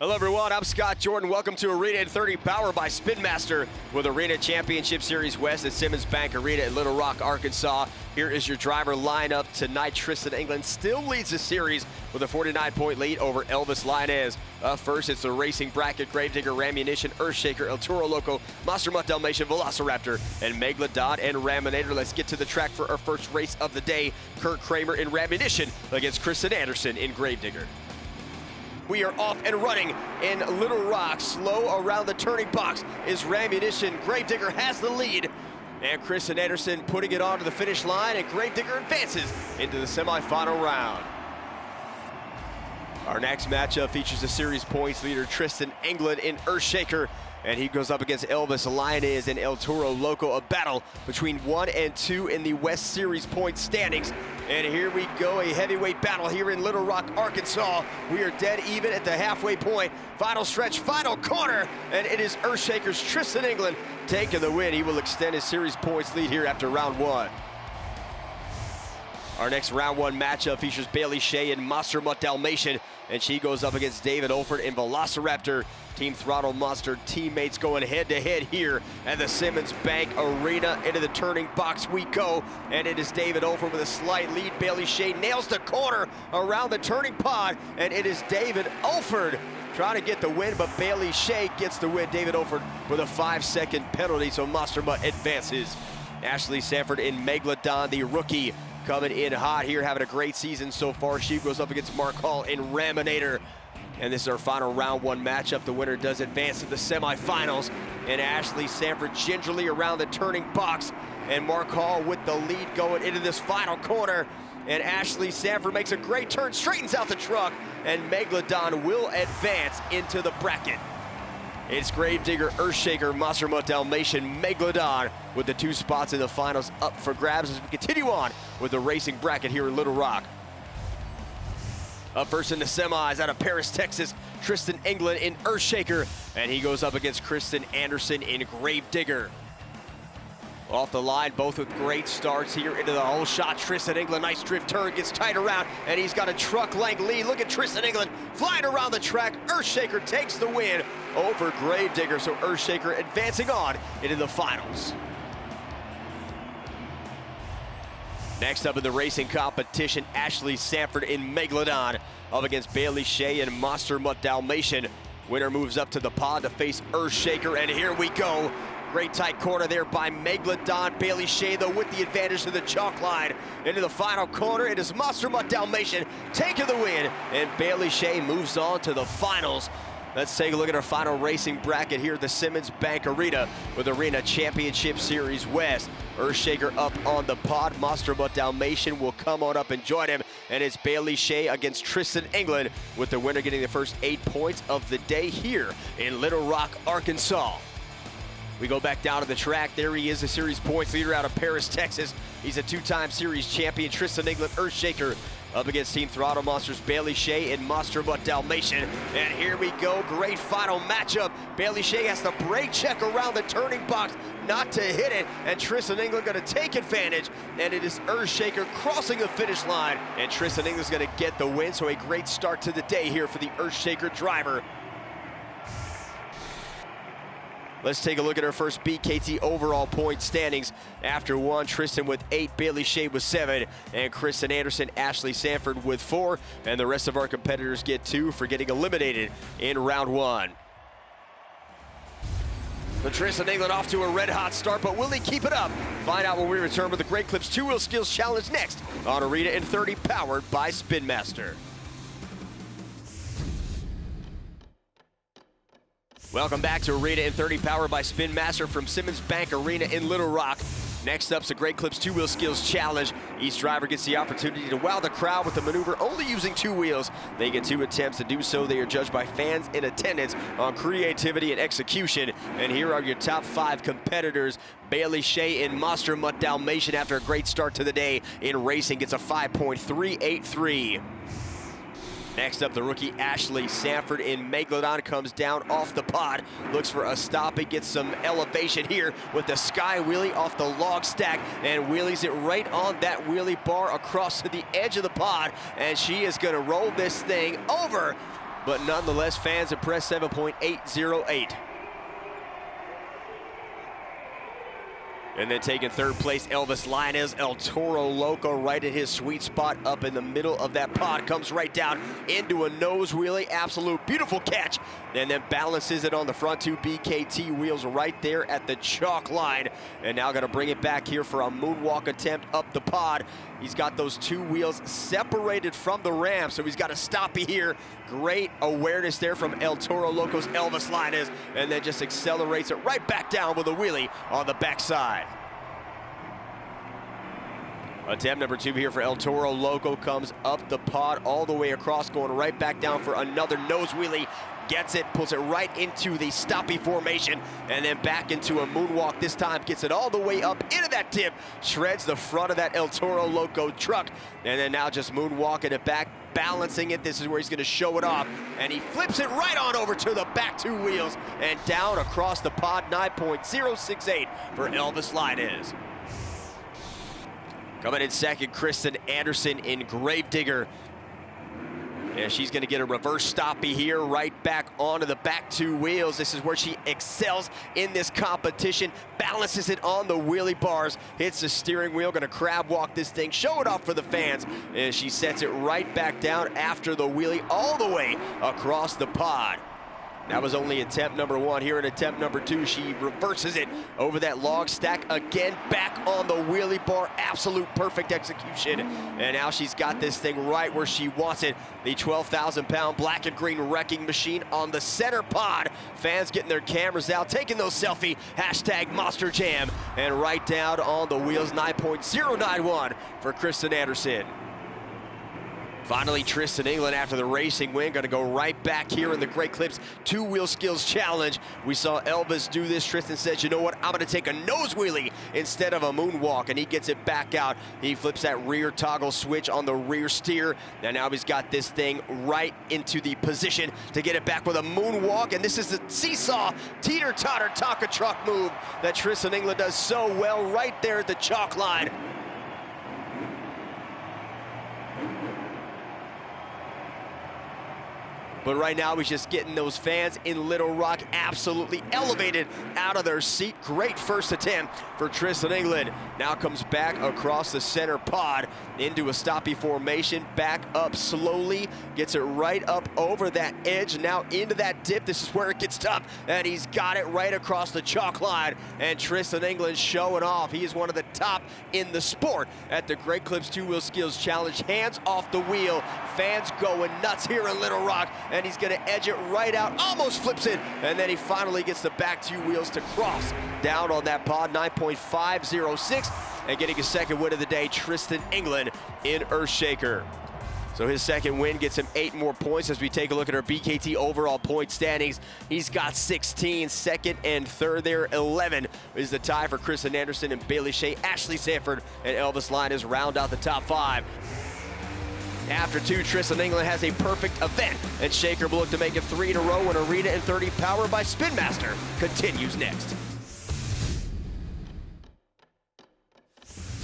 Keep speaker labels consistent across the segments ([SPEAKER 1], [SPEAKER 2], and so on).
[SPEAKER 1] Hello everyone, I'm Scott Jordan. Welcome to Arena in 30, powered by Spin Master, with Arena Championship Series West at Simmons Bank Arena in Little Rock, Arkansas. Here is your driver lineup tonight. Tristan England still leads the series with a 49-point lead over Elvis, Lainez. First, it's the racing bracket: Gravedigger, Rammunition, Earthshaker, El Toro Loco, Monster Mutt Dalmatian, Velociraptor, and Megalodon and Raminator. Let's get to the track for our first race of the day. Kurt Kramer in Rammunition against Kristen Anderson in Gravedigger. We are off and running in Little Rock. Slow around the turning box is Rammunition. Gravedigger has the lead. And Kristen Anderson putting it on to the finish line, and Gravedigger advances into the semifinal round. Our next matchup features the series points leader Tristan England in Earthshaker, and he goes up against Elvis, Lainez, and El Toro Loco, a battle between 1 and 2 in the West Series point standings. And here we go, a heavyweight battle here in Little Rock, Arkansas. We are dead even at the halfway point. Final stretch, final corner, and it is Earthshaker's Tristan England taking the win. He will extend his series points lead here after round 1. Our next round 1 matchup features Bailey Shea in Monster Mutt Dalmatian, and she goes up against David Olford in Velociraptor. Team Throttle Monster teammates going head-to-head here at the Simmons Bank Arena. Into the turning box we go, and it is David Olford with a slight lead. Bailey Shea nails the corner around the turning pod, and it is David Olford trying to get the win, but Bailey Shea gets the win. David Olford with a 5-second penalty, so Monster Mutt advances. Ashley Sanford in Megalodon, the rookie, coming in hot here, having a great season so far. She goes up against Mark Hall in Raminator. And this is our final round 1 matchup. The winner does advance to the semifinals. And Ashley Sanford gingerly around the turning box. And Mark Hall with the lead going into this final corner. And Ashley Sanford makes a great turn, straightens out the truck. And Megalodon will advance into the bracket. It's Gravedigger, Earthshaker, Monster Mutt Dalmatian, Megalodon with the 2 spots in the finals up for grabs as we continue on with the racing bracket here in Little Rock. Up first in the semis out of Paris, Texas, Tristan England in Earthshaker, and he goes up against Kristen Anderson in Gravedigger. Off the line, both with great starts here into the whole shot. Tristan England, nice drift turn, gets tight around, and he's got a truck length lead. Look at Tristan England flying around the track. Earthshaker takes the win over Gravedigger, so Earthshaker advancing on into the finals. Next up in the racing competition, Ashley Sanford in Megalodon up against Bailey Shea and Monster Mutt Dalmatian. Winner moves up to the pod to face Earthshaker, and here we go. Great tight corner there by Megalodon. Bailey Shea, though, with the advantage to the chalk line. Into the final corner, it is Monster Mutt Dalmatian taking the win, and Bailey Shea moves on to the finals. Let's take a look at our final racing bracket here at the Simmons Bank Arena with Arena Championship Series West. Earthshaker up on the pod. Monster Mutt Dalmatian will come on up and join him. And it's Bailey Shea against Tristan England, with the winner getting the first 8 points of the day here in Little Rock, Arkansas. We go back down to the track. There he is, the series points leader out of Paris, Texas. He's a 2-time series champion. Tristan England, Earthshaker, up against Team Throttle Monsters, Bailey Shea and Monster Mutt Dalmatian. And here we go, great final matchup. Bailey Shea has to brake check around the turning box, not to hit it, and Tristan England gonna take advantage, and it is Earthshaker crossing the finish line, and Tristan England's gonna get the win, so a great start to the day here for the Earthshaker driver. Let's take a look at our first BKT overall point standings. After 1, Tristan with 8, Bailey Shea with 7, and Kristen Anderson, Ashley Sanford with 4, and the rest of our competitors get 2 for getting eliminated in round 1. The Tristan England off to a red-hot start, but will he keep it up? Find out when we return with the Great Clips 2-Wheel Skills Challenge next on Arena in 30, powered by Spin Master. Welcome back to Arena in 30, powered by Spin Master from Simmons Bank Arena in Little Rock. Next up's the Great Clips 2-Wheel Skills Challenge. Each driver gets the opportunity to wow the crowd with a maneuver only using 2 wheels. They get 2 attempts to do so. They are judged by fans in attendance on creativity and execution. And here are your top 5 competitors. Bailey Shea in Monster Mutt Dalmatian, after a great start to the day in racing, gets a 5.383. Next up, the rookie Ashley Sanford in Megalodon comes down off the pod, looks for a stop. He gets some elevation here with the sky wheelie off the log stack and wheelies it right on that wheelie bar across to the edge of the pod, and she is going to roll this thing over but nonetheless, fans impressed 7.808. And then taking third place, Elvis Lainez, El Toro Loco, right at his sweet spot up in the middle of that pod. Comes right down into a nose wheelie. Absolute beautiful catch. And then balances it on the front two BKT wheels right there at the chalk line. And now going to bring it back here for a moonwalk attempt up the pod. He's got those two wheels separated from the ramp, so he's got to stop here. Great awareness there from El Toro Loco's Elvis Lainez, and then just accelerates it right back down with a wheelie on the backside. Attempt number 2 here for El Toro Loco. Comes up the pod all the way across, going right back down for another nose wheelie. Gets it, pulls it right into the stoppy formation, and then back into a moonwalk. This time gets it all the way up into that dip, shreds the front of that El Toro Loco truck, and then now just moonwalking it back, balancing it. This is where he's gonna show it off, and he flips it right on over to the back two wheels and down across the pod. 9.068 for Elvis Lainez. Coming in second, Kristen Anderson in Gravedigger. Yeah, she's going to get a reverse stoppy here, right back onto the back two wheels. This is where she excels in this competition. Balances it on the wheelie bars, hits the steering wheel, going to crab walk this thing, show it off for the fans. And she sets it right back down after the wheelie all the way across the pod. That was only attempt number 1. Here in attempt number 2, she reverses it over that log stack again, back on the wheelie bar. Absolute perfect execution. And now she's got this thing right where she wants it. The 12,000-pound black and green wrecking machine on the center pod. Fans getting their cameras out, taking those selfie. Hashtag Monster Jam. And right down on the wheels, 9.091 for Kristen Anderson. Finally, Tristan England, after the racing win, going to go right back here in the Great Clips two-wheel skills challenge. We saw Elvis do this. Tristan says, you know what, I'm going to take a nose wheelie instead of a moonwalk, and he gets it back out. He flips that rear toggle switch on the rear steer, and now he's got this thing right into the position to get it back with a moonwalk, and this is the seesaw, teeter-totter Tonka truck move that Tristan England does so well right there at the chalk line. But right now, he's just getting those fans in Little Rock absolutely elevated out of their seat. Great first attempt for Tristan England. Now comes back across the center pod into a stoppy formation, back up slowly, gets it right up over that edge, now into that dip. This is where it gets tough, and he's got it right across the chalk line. And Tristan England showing off. He is one of the top in the sport at the Great Clips Two-Wheel Skills Challenge. Hands off the wheel. Fans going nuts here in Little Rock. And he's going to edge it right out, almost flips it, and then he finally gets the back two wheels to cross down on that pod. 9.506, and getting a second win of the day, Tristan England in Earthshaker. So his second win gets him 8 more points. As we take a look at our BKT overall point standings, he's got 16. Second and third there, 11 is the tie for Kristen Anderson and Bailey Shea. Ashley Sanford and Elvis Lainez round out the top 5. After 2, Tristan England has a perfect event, and Shaker will look to make it 3 in a row when Arena in 30 powered by Spin Master continues next.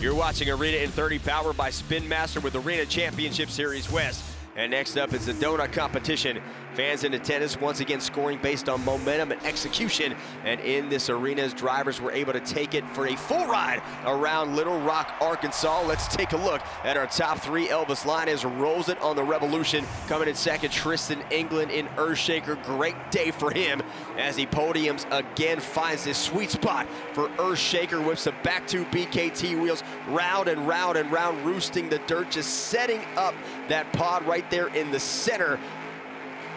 [SPEAKER 1] You're watching Arena in 30 powered by Spin Master with Arena Championship Series West. And next up is the donut competition. Fans in attendance once again scoring based on momentum and execution. And in this arena's drivers were able to take it for a full ride around Little Rock, Arkansas. Let's take a look at our top 3. Elvis Lainez rolls it on the Revolution. Coming in second, Tristan England in Earthshaker. Great day for him as he podiums again, finds this sweet spot for Earthshaker. Whips the back 2 BKT wheels round and round and round, roosting the dirt, just setting up that pod right there in the center.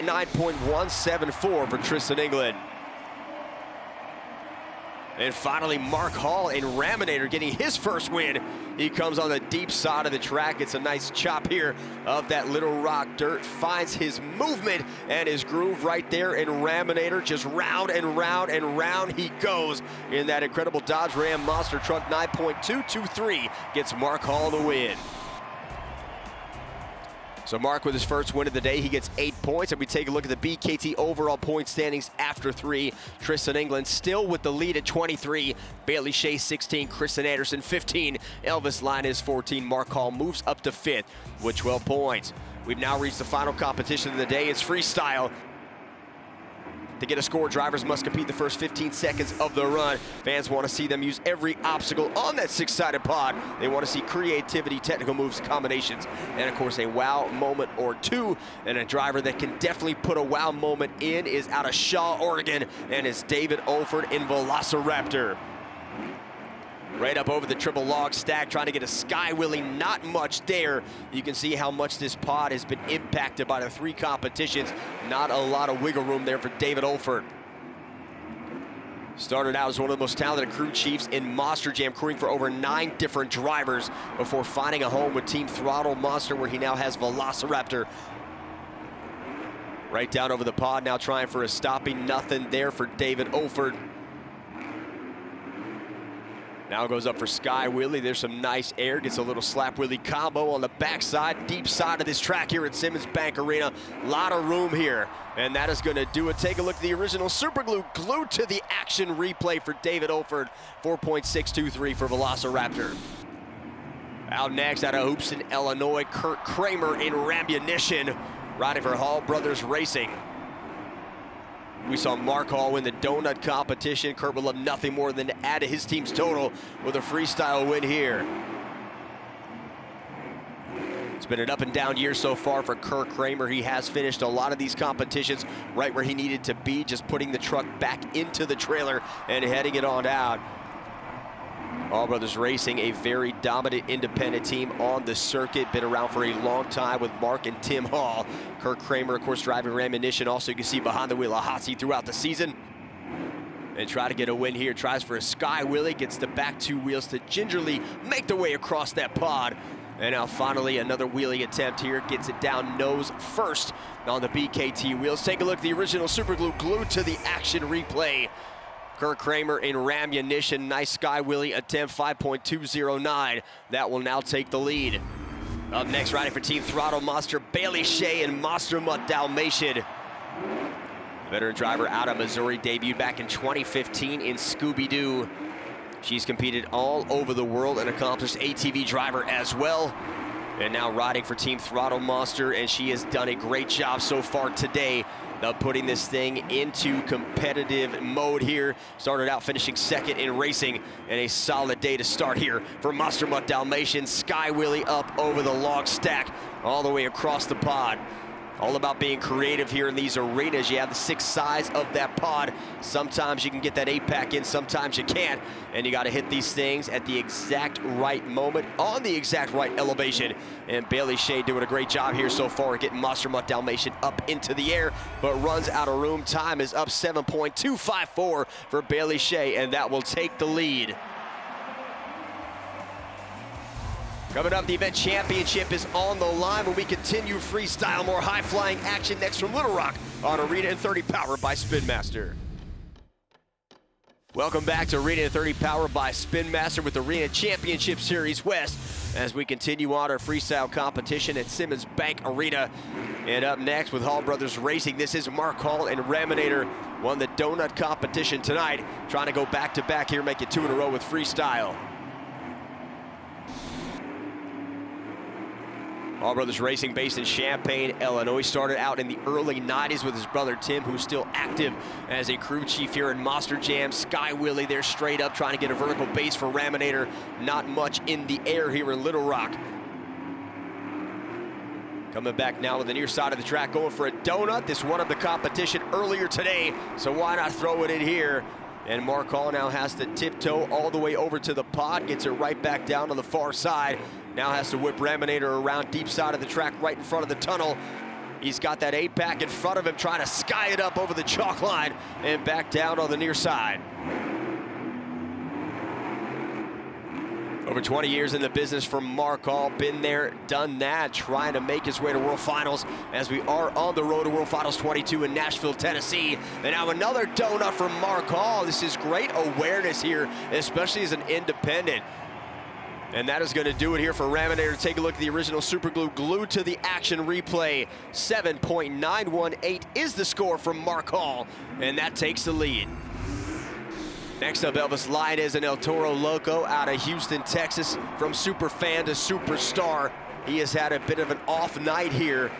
[SPEAKER 1] 9.174 for Tristan England. And finally, Mark Hall in Raminator getting his first win. He comes on the deep side of the track. It's a nice chop here of that Little Rock dirt. Finds his movement and his groove right there in Raminator. Just round and round and round he goes in that incredible Dodge Ram monster truck. 9.223 gets Mark Hall the win. So Mark with his first win of the day, he gets 8 points. And we take a look at the BKT overall point standings after 3. Tristan England still with the lead at 23. Bailey Shea 16, Kristen Anderson 15, Elvis Lainez 14. Mark Hall moves up to 5th with 12 points. We've now reached the final competition of the day. It's freestyle. To get a score, drivers must compete the first 15 seconds of the run. Fans want to see them use every obstacle on that six-sided pod. They want to see creativity, technical moves, combinations, and of course a wow moment or two. And a driver that can definitely put a wow moment in is out of Shaw, Oregon, and it's David Olford in Velociraptor. Right up over the triple log stack, trying to get a sky wheelie, not much there. You can see how much this pod has been impacted by the 3 competitions. Not a lot of wiggle room there for David Olford. Started out as one of the most talented crew chiefs in Monster Jam, crewing for over 9 different drivers before finding a home with Team Throttle Monster, where he now has Velociraptor. Right down over the pod, now trying for a stopping. Nothing there for David Olford. Now goes up for sky wheelie. There's some nice air. Gets a little slap wheelie combo on the backside, deep side of this track here at Simmons Bank Arena. A lot of room here, and that is going to do it. Take a look at the original super glue glued to the action replay for David Olford. 4.623 for Velociraptor. Out next, out of Hoopeston, Illinois, Kurt Kramer in Rammunition, riding for Hall Brothers Racing. We saw Mark Hall win the donut competition. Kurt would love nothing more than to add to his team's total with a freestyle win here. It's been an up and down year so far for Kurt Kramer. He has finished a lot of these competitions right where he needed to be, just putting the truck back into the trailer and heading it on out. All Brothers Racing, a very dominant independent team on the circuit. Been around for a long time with Mark and Tim Hall. Kurt Kramer, of course, driving Rammunition. Also, you can see behind the wheel a hot seat throughout the season. And try to get a win here. Tries for a sky wheelie. Gets the back 2 wheels to gingerly make the way across that pod. And now finally another wheelie attempt here. Gets it down nose first on the BKT wheels. Take a look at the original super glue glued to the action replay. Kurt Kramer in Rammunition, nice sky wheelie attempt, 5.209. That will now take the lead. Up next, riding for Team Throttle Monster, Bailey Shea and Monster Mutt Dalmatian. Veteran driver out of Missouri, debuted back in 2015 in Scooby-Doo. She's competed all over the world, an accomplished ATV driver as well. And now riding for Team Throttle Monster, and she has done a great job so far today of putting this thing into competitive mode here. Started out finishing second in racing, and a solid day to start here for Monster Mutt Dalmatian. Sky wheelie up over the log stack, all the way across the pod. All about being creative here in these arenas. You have the 6 size of that pod. Sometimes you can get that 8-pack in, sometimes you can't. And you gotta hit these things at the exact right moment, on the exact right elevation. And Bailey Shea doing a great job here so far, getting Monster Mutt Dalmatian up into the air, but runs out of room. Time is up 7.254 for Bailey Shea, and that will take the lead. Coming up, the event championship is on the line when we continue freestyle. More high-flying action next from Little Rock on Arena in 30, powered by Spin Master. Welcome back to Arena in 30, powered by Spin Master with Arena Championship Series West as we continue on our freestyle competition at Simmons Bank Arena. And up next with Hall Brothers Racing, this is Mark Hall and Raminator. Won the donut competition tonight, trying to go back-to-back here, make it 2 in a row with freestyle. All Brothers Racing, based in Champaign, Illinois. Started out in the early 90s with his brother Tim, who's still active as a crew chief here in Monster Jam. Sky wheelie there straight up, trying to get a vertical base for Raminator. Not much in the air here in Little Rock. Coming back now with the near side of the track, going for a donut. This won of the competition earlier today, so why not throw it in here? And Mark Hall now has to tiptoe all the way over to the pod, gets it right back down on the far side. Now has to whip Raminator around deep side of the track right in front of the tunnel. He's got that 8-pack in front of him, trying to sky it up over the chalk line and back down on the near side. Over 20 years in the business for Mark Hall, been there, done that, trying to make his way to World Finals as we are on the road to World Finals 22 in Nashville, Tennessee. And now another donut from Mark Hall. This is great awareness here, especially as an independent. And that is going to do it here for Raminator. Take a look at the original super glue glued to the action replay. 7.918 is the score from Mark Hall, and that takes the lead. Next up, Elvis, Lainez, and El Toro Loco out of Houston, Texas. From super fan to superstar, He has had a bit of an off night here.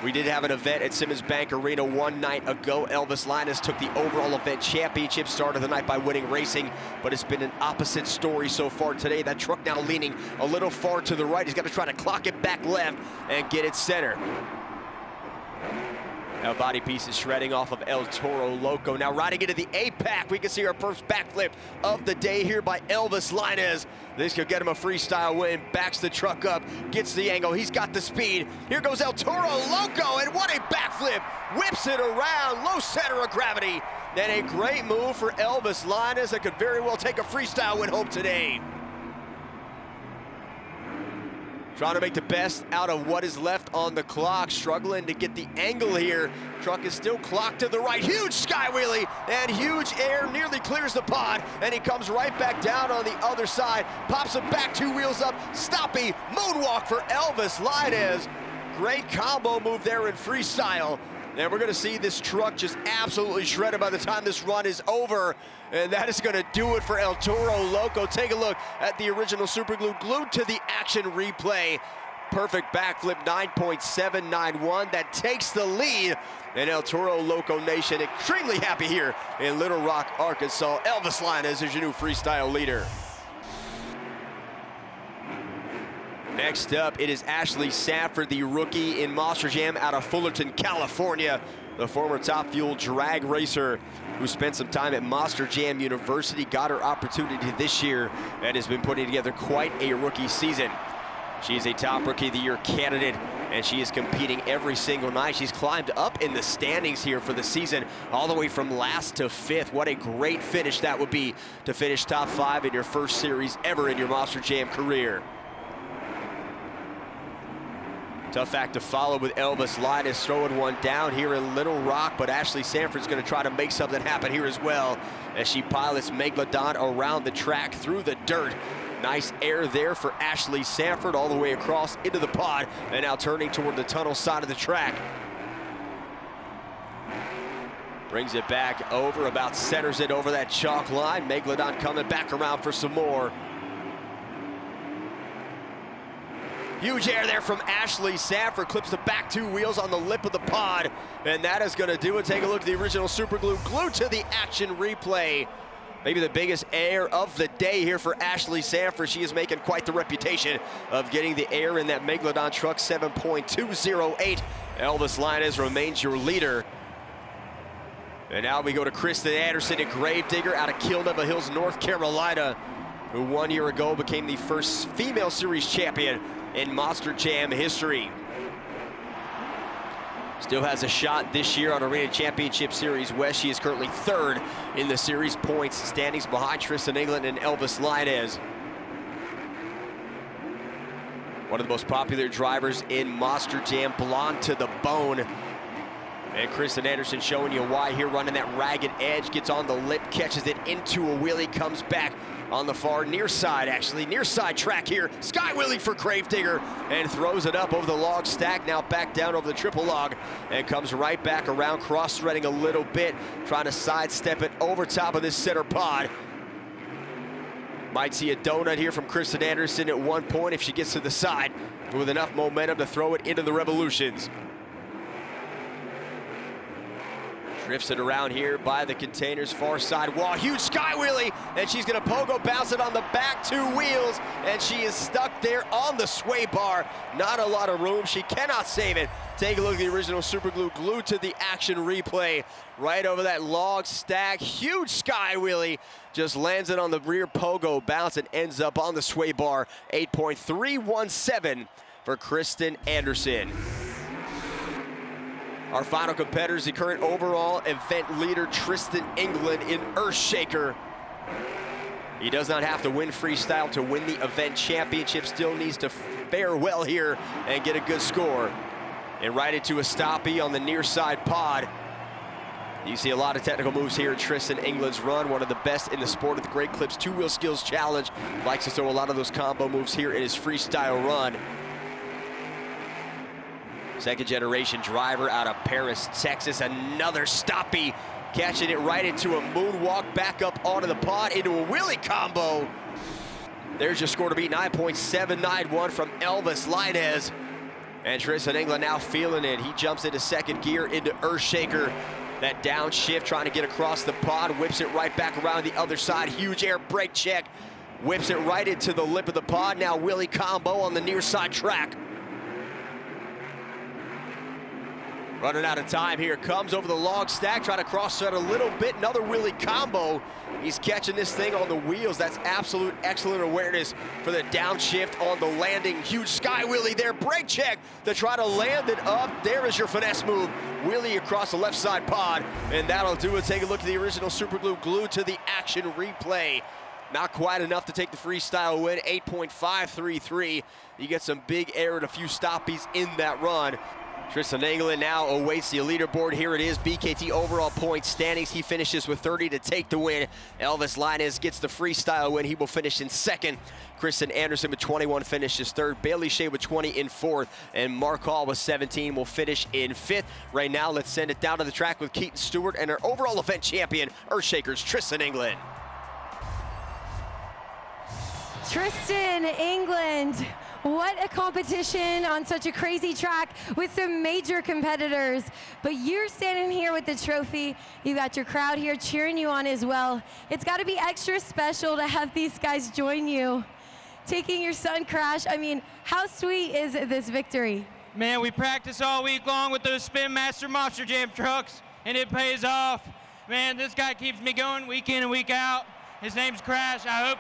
[SPEAKER 1] We did have an event at Simmons Bank Arena one night ago. Elvis Lainez took the overall event championship, started the night by winning racing, but it's been an opposite story so far today. That truck now leaning a little far to the right. He's got to try to clock it back left and get it center. Now body piece is shredding off of El Toro Loco. Now riding into the A-Pack, we can see our first backflip of the day here by Elvis Lainez. This could get him a freestyle win. Backs the truck up, gets the angle. He's got the speed. Here goes El Toro Loco, and what a backflip. Whips it around, low center of gravity. And a great move for Elvis Lainez that could very well take a freestyle win home today. Trying to make the best out of what is left on the clock, struggling to get the angle here. Truck is still clocked to the right. Huge sky wheelie and huge air, nearly clears the pod, and he comes right back down on the other side. Pops it back, 2 wheels up, stoppy, moonwalk for Elvis Lainez. Great combo move there in freestyle. And we're gonna see this truck just absolutely shredded by the time this run is over. And that is gonna do it for El Toro Loco. Take a look at the original super glue glued to the action replay. Perfect backflip, 9.791. That takes the lead. And El Toro Loco Nation extremely happy here in Little Rock, Arkansas. Elvis Lainez is your new freestyle leader. Next up, it is Ashley Sanford, the rookie in Monster Jam out of Fullerton, California. The former Top Fuel drag racer who spent some time at Monster Jam University, got her opportunity this year and has been putting together quite a rookie season. She is a top Rookie of the Year candidate, and she is competing every single night. She's climbed up in the standings here for the season, all the way from last to 5th. What a great finish that would be to finish top 5 in your first series ever in your Monster Jam career. Tough act to follow with Elvis Lainez throwing one down here in Little Rock, but Ashley Sanford's gonna try to make something happen here as well as she pilots Megalodon around the track through the dirt. Nice air there for Ashley Sanford all the way across into the pod, and now turning toward the tunnel side of the track. Brings it back over, about centers it over that chalk line. Megalodon coming back around for some more. Huge air there from Ashley Sanford, clips the back 2 wheels on the lip of the pod, and that is gonna do it. Take a look at the original super glue glued to the action replay. Maybe the biggest air of the day here for Ashley Sanford. She is making quite the reputation of getting the air in that Megalodon truck, 7.208. Elvis Lainez remains your leader. And now we go to Kristen Anderson, a gravedigger out of Kilneva Hills, North Carolina, who 1 year ago became the first female series champion in Monster Jam history. Still has a shot this year on Arena Championship Series West. She is currently 3rd in the series points standings behind Tristan England and Elvis Lainez. One of the most popular drivers in Monster Jam, blonde to the bone. And Kristen Anderson showing you why here, running that ragged edge, gets on the lip, catches it into a wheelie, comes back on the far near side, actually, near side track here. Sky wheelie for Gravedigger and throws it up over the log stack, now back down over the triple log and comes right back around, cross-threading a little bit, trying to sidestep it over top of this center pod. Might see a donut here from Kristen Anderson at one point if she gets to the side with enough momentum to throw it into the Revolutions. Drifts it around here by the container's far side wall. Huge sky wheelie, and she's gonna pogo bounce it on the back 2 wheels, and she is stuck there on the sway bar. Not a lot of room, she cannot save it. Take a look at the original super glue glued to the action replay. Right over that log stack, huge sky wheelie. Just lands it on the rear pogo bounce and ends up on the sway bar. 8.317 for Kristen Anderson. Our final competitor is the current overall event leader, Tristan England in Earthshaker. He does not have to win freestyle to win the event championship, still needs to fare well here and get a good score. And right into a stoppie on the near side pod. You see a lot of technical moves here in Tristan England's run, one of the best in the sport with great clips, 2-wheel skills challenge. Likes to throw a lot of those combo moves here in his freestyle run. Second generation driver out of Paris, Texas. Another stoppie, catching it right into a moonwalk, back up onto the pod, into a wheelie combo. There's your score to beat, 9.791 from Elvis Lainez. And Tristan England now feeling it. He jumps into second gear into Earthshaker. That downshift, trying to get across the pod, whips it right back around the other side. Huge air brake check, whips it right into the lip of the pod. Now wheelie combo on the near side track. Running out of time here, comes over the log stack, trying to cross it a little bit, another wheelie combo. He's catching this thing on the wheels. That's absolute excellent awareness for the downshift on the landing. Huge sky wheelie there, brake check to try to land it up. There is your finesse move. Wheelie across the left side pod, and that'll do it. Take a look at the original super glue glued to the action replay. Not quite enough to take the freestyle win, 8.533. You get some big air and a few stoppies in that run. Kristen England now awaits the leaderboard. Here it is, BKT overall point standings. He finishes with 30 to take the win. Elvis Lainez gets the freestyle win. He will finish in second. Kristen Anderson with 21 finishes third. Bailey Shea with 20 in fourth. And Mark Hall with 17 will finish in fifth. Right now, let's send it down to the track with Keaton Stewart and our overall event champion, Earthshaker's Tristan England.
[SPEAKER 2] Tristan England. What a competition on such a crazy track with some major competitors. But you're standing here with the trophy. You got your crowd here cheering you on as well. It's got to be extra special to have these guys join you. Taking your son crash, I mean, how sweet is this victory?
[SPEAKER 3] Man, we practice all week long with those Spin Master Monster Jam trucks, and it pays off. Man, this guy keeps me going week in and week out. His name's Crash. I hope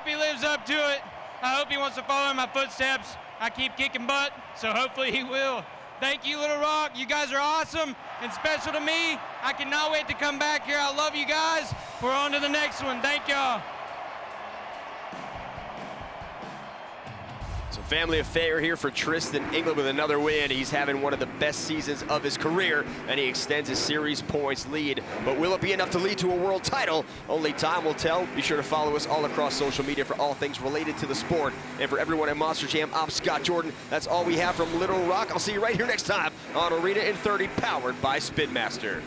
[SPEAKER 3] he lives up to it. I hope he wants to follow in my footsteps. I keep kicking butt, so hopefully he will. Thank you, Little Rock. You guys are awesome and special to me. I cannot wait to come back here. I love you guys. We're on to the next one. Thank y'all.
[SPEAKER 1] It's a family affair here for Tristan England with another win. He's having one of the best seasons of his career, and he extends his series points lead. But will it be enough to lead to a world title? Only time will tell. Be sure to follow us all across social media for all things related to the sport. And for everyone at Monster Jam, I'm Scott Jordan. That's all we have from Little Rock. I'll see you right here next time on Arena in 30, powered by Spin Master.